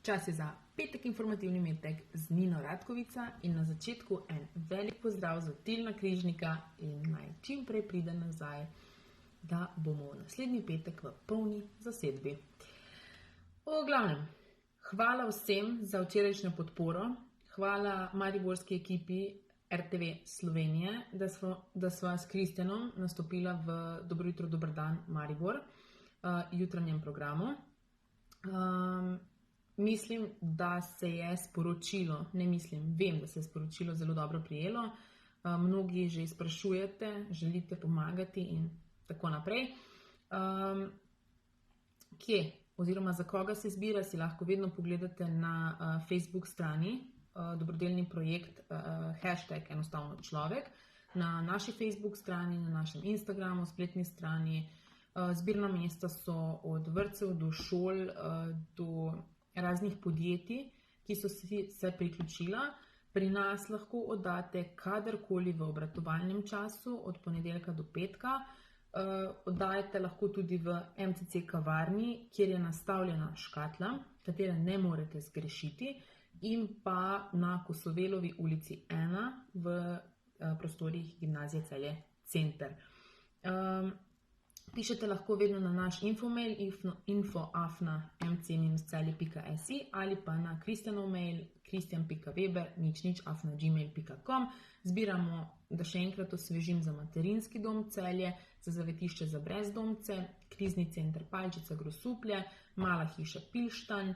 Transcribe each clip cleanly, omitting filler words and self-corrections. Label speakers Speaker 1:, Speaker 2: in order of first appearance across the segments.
Speaker 1: Čas je za petek informativni metek z Nino Ratkovica in na začetku en velik pozdrav za Tilna Križnika in naj čim prej pride nazaj, da bomo v naslednji petek v polni zasedbi. V glavnem, hvala vsem za včerajšnjo podporo, hvala mariborski ekipi RTV Slovenije, da sva s Kristjanom nastopila v Dobro jutro, dober dan Maribor, jutranjem programu. Mislim, da se je sporočilo, vem, da se je sporočilo zelo dobro prijelo. Mnogi že sprašujete, želite pomagati in tako naprej. Kje oziroma za koga se zbira, si lahko vedno pogledate na Facebook strani dobrodelni projekt #enostavno človek, na naši Facebook strani, na našem Instagramu, spletni strani. Zbirna mesta so od vrtcev do šol, do raznih podjetij, ki so se priključila. Pri nas lahko oddate kadarkoli v obratovalnem času, od ponedeljka do petka. Oddajate lahko tudi v MCC kavarni, kjer je nastavljena škatla, katere ne morete zgrešiti, in pa na Kosovelovi ulici 1 v prostorih Gimnazije Celje Center. Pišete lahko vedno na naš infomail info@mc-celje.si ali pa na Kristjanov mail kristjan.weber@gmail.com. Zbiramo, da še enkrat osvežim, za materinski dom Celje, za zavetišče za brezdomce, krizni center Palčica Grosuplje, Mala hiša Pilštanj,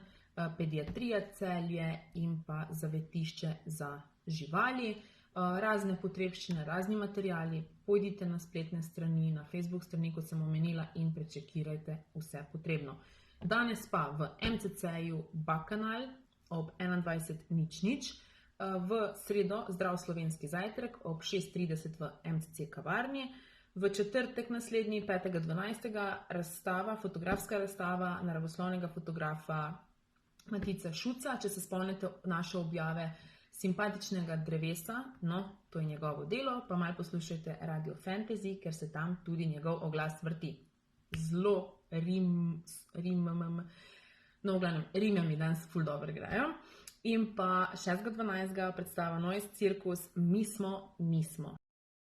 Speaker 1: pediatrija Celje in pa zavetišče za živali. Razne potrebščine, razni materijali, pojdite na spletne strani, na Facebook strani, kot sem omenila, in prečekirajte vse potrebno. Danes pa v MCC-ju Bakanal ob 21:00, v sredo Zdrav slovenski zajtrk ob 6:30 v MCC kavarni, v četrtek naslednji 5.12. fotografska razstava naravoslovnega fotografa Matica Šuca. Če se spomnite naše objave Simpatičnega drevesa, no, to je njegovo delo, pa malo poslušajte Radio Fantasy, ker se tam tudi njegov oglas vrti. Zelo rime mi danes ful dobro grejo. In pa 6.12. predstava Noise Cirkus Mi smo, nismo.